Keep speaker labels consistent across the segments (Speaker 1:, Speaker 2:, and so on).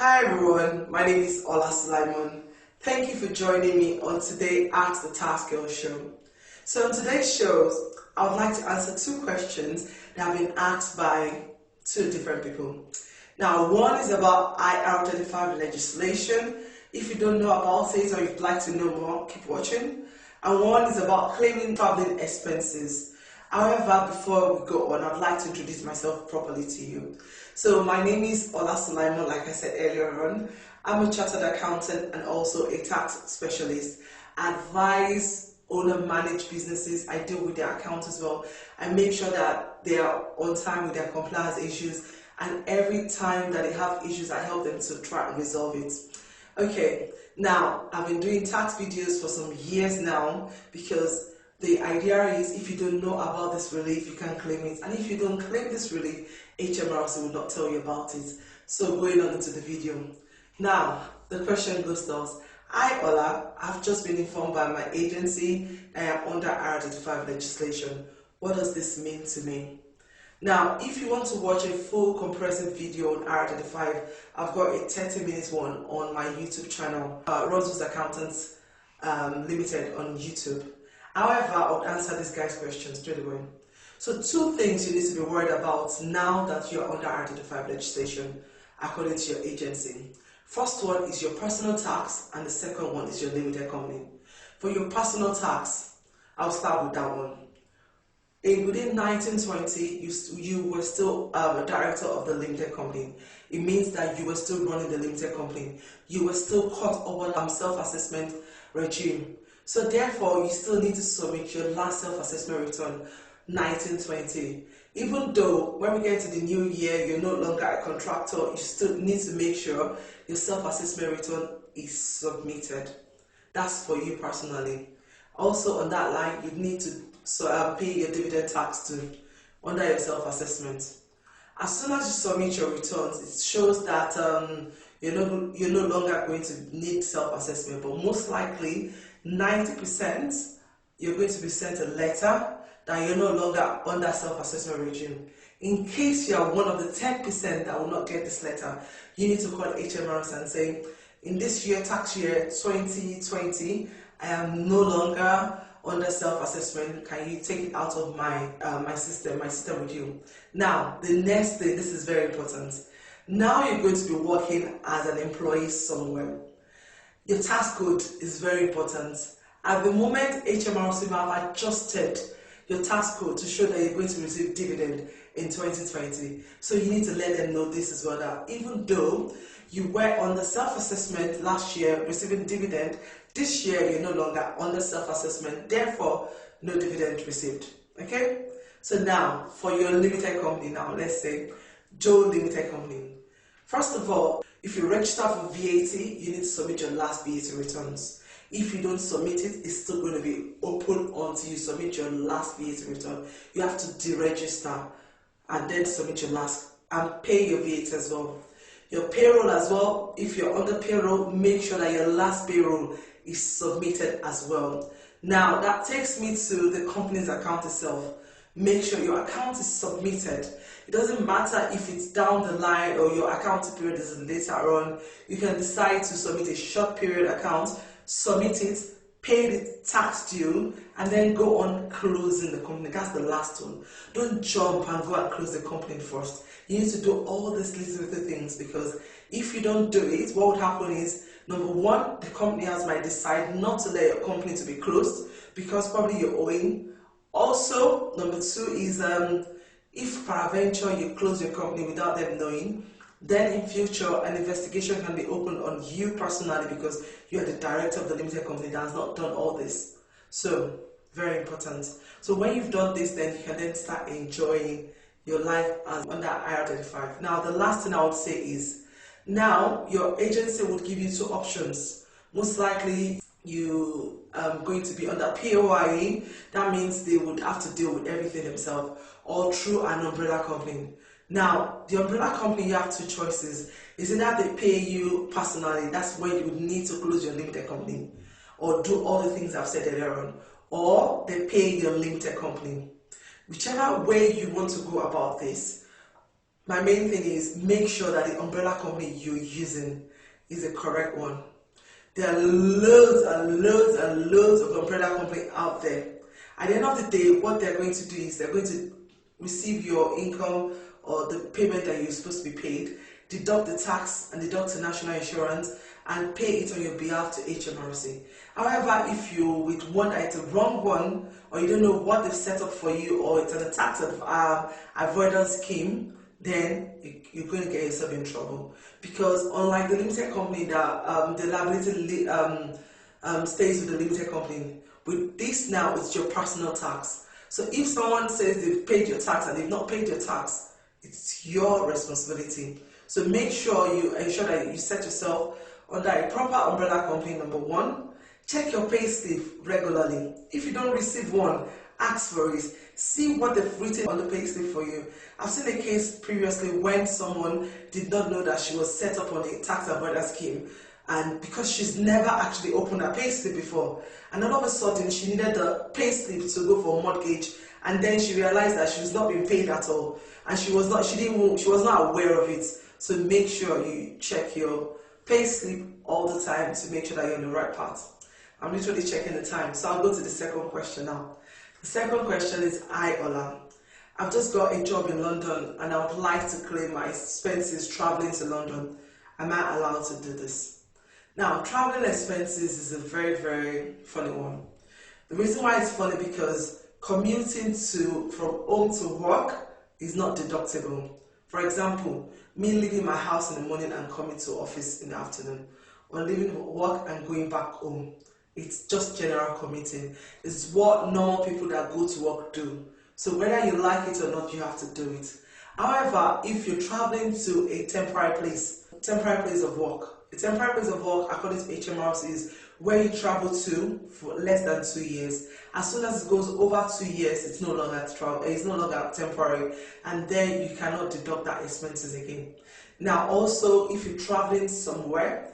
Speaker 1: Hi everyone, my name is Ola Sulaiman. Thank you for joining me on today Ask the Task Girl show. So on today's show, I would like to answer two questions that have been asked by two different people. Now, one is about IR35 legislation. If you don't know about it or you'd like to know more, keep watching. And one is about claiming traveling expenses. However, before we go on, I'd like to introduce myself properly to you. So my name is Ola Sulaiman, like I said earlier on. I'm a chartered accountant and also a tax specialist. I advise owner-managed businesses. I deal with their accounts as well. I make sure that they are on time with their compliance issues, and every time that they have issues, I help them to try and resolve it. Okay, now I've been doing tax videos for some years now because the idea is if you don't know about this relief, you can claim it. And if you don't claim this relief, HMRC will not tell you about it. So going on into the video. Now, the question goes thus. Hi Ola, I've just been informed by my agency that I am under IR35 legislation. What does this mean to me? Now, if you want to watch a full comprehensive video on IR35, I've got a 30-minute one on my YouTube channel, Rose's Accountants Limited on YouTube. However, I'll answer this guy's question straight away. So two things you need to be worried about now that you're under IR35 legislation, according to your agency. First one is your personal tax, and the second one is your limited company. For your personal tax, I'll start with that one. Within 1920, you were still a director of the limited company. It means that you were still running the limited company. You were still caught over self-assessment regime. So therefore, you still need to submit your last self-assessment return, 1920. Even though when we get into the new year, you're no longer a contractor, you still need to make sure your self-assessment return is submitted. That's for you personally. Also on that line, you need to pay your dividend tax too, under your self-assessment. As soon as you submit your returns, it shows that you're no longer going to need self-assessment, but most likely 90% you're going to be sent a letter that you're no longer under self-assessment regime. In case you are one of the 10% that will not get this letter, you need to call HMRC and say, in this year, tax year 2020, I am no longer under self-assessment. Can you take it out of my system with you? Now, the next thing, this is very important. Now you're going to be working as an employee somewhere. Your tax code is very important. At the moment, HMRC have adjusted your tax code to show that you're going to receive dividend in 2020. So you need to let them know this as well, that even though you were on the self-assessment last year receiving dividend, this year you're no longer under self-assessment, therefore no dividend received. Okay? So now for your limited company, now let's say Joe Limited Company. First of all, if you register for VAT, you need to submit your last VAT returns. If you don't submit it, it's still going to be open until you submit your last VAT return. You have to deregister and then submit your last and pay your VAT as well. Your payroll as well, if you're under payroll, make sure that your last payroll is submitted as well. Now, that takes me to the company's account itself. Make sure your account is submitted. It doesn't matter if it's down the line or your account period is later on. You can decide to submit a short period account, submit it, pay the tax due, and then go on closing the company. That's the last one. Don't jump and go and close the company first. You need to do all these little things, because if you don't do it, what would happen is, number one, the company house might decide not to let your company to be closed because probably you're owing. Also, number two is if peradventure you close your company without them knowing, then in future an investigation can be opened on you personally because you are the director of the limited company that has not done all this. So, very important. So when you've done this, then you can then start enjoying your life as under IR35. Now, the last thing I would say is, now your agency would give you two options. Most likely you are going to be under POIE. That means they would have to deal with everything themselves, or through an umbrella company. Now, the umbrella company, you have two choices. Is either they pay you personally, that's when you would need to close your limited company or do all the things I've said earlier on, or they pay your limited company. Whichever way you want to go about this, My main thing is make sure that the umbrella company you're using is the correct one. There are loads and loads and loads of umbrella companies out there. At the end of the day, what they're going to do is they're going to receive your income or the payment that you're supposed to be paid, deduct the tax and deduct the national insurance, and pay it on your behalf to HMRC. However, if you with one that it's a wrong one, or you don't know what they've set up for you, or it's an tax avoidance scheme, then you're going to get yourself in trouble. Because unlike the limited company that the liability stays with the limited company, with this now it's your personal tax. So if someone says they've paid your tax and they've not paid your tax, it's your responsibility. So make sure you ensure that you set yourself under a proper umbrella company. Number one, check your pay slip regularly. If you don't receive one, ask for it. See what they've written on the pay slip for you. I've seen a case previously when someone did not know that she was set up on a tax avoidance scheme, and because she's never actually opened a pay slip before, and all of a sudden she needed the pay slip to go for a mortgage, and then she realized that she was not being paid at all, and she was not aware of it. So make sure you check your pay slip all the time to make sure that you're on the right path. I'm literally checking the time, so I'll go to the second question now. The second question is, hi Ola, I've just got a job in London and I would like to claim my expenses traveling to London. Am I allowed to do this? Now, traveling expenses is a very, very funny one. The reason why it's funny because commuting from home to work is not deductible. For example, me leaving my house in the morning and coming to office in the afternoon, or leaving work and going back home. It's just general commuting. It's what normal people that go to work do. So whether you like it or not, you have to do it. However, if you're traveling to a temporary place of work, a temporary place of work, according to HMRC, is where you travel to for less than 2 years. As soon as it goes over 2 years, it's no longer temporary, and then you cannot deduct that expenses again. Now, also, if you're traveling somewhere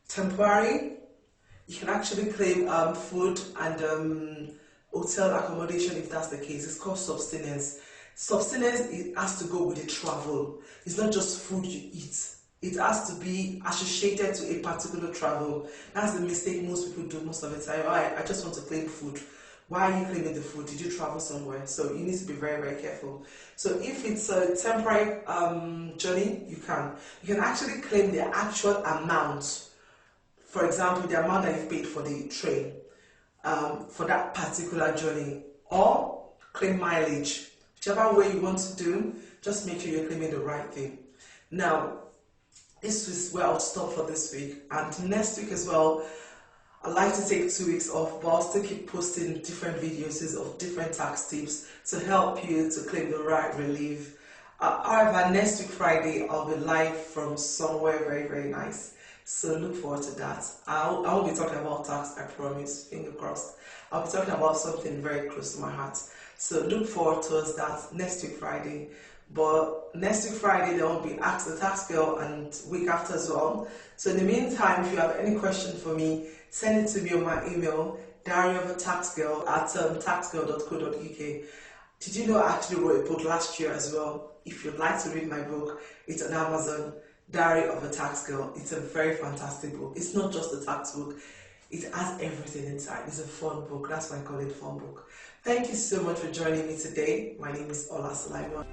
Speaker 1: temporary, you can actually claim food and hotel accommodation if that's the case. It's called subsistence. Subsistence, it has to go with the travel. It's not just food you eat. It has to be associated to a particular travel. That's the mistake most people do most of the time. I just want to claim food. Why are you claiming the food? Did you travel somewhere? So you need to be very, very careful. So if it's a temporary journey, you can. You can actually claim the actual amount. For example, the amount that you've paid for the train for that particular journey, or claim mileage. Whichever way you want to do, just make sure you're claiming the right thing. Now, this is where I'll stop for this week, and next week as well, I'd like to take 2 weeks off, but I'll still keep posting different videos of different tax tips to help you to claim the right relief. However, next week Friday, I'll be live from somewhere very, very nice. So look forward to that. I won't be talking about tax, I promise, finger crossed. I'll be talking about something very close to my heart. So look forward towards that next week Friday. But next week Friday, there will be Ask the Tax Girl, and week after as well. So in the meantime, if you have any question for me, send it to me on my email, diaryofaTaxGirl@taxgirl.co.uk. Did you know I actually wrote a book last year as well? If you'd like to read my book, it's on Amazon, Diary of a Tax Girl. It's a very fantastic book. It's not just a tax book. It has everything inside. It's a fun book. That's why I call it fun book. Thank you so much for joining me today. My name is Ola Sulaiman.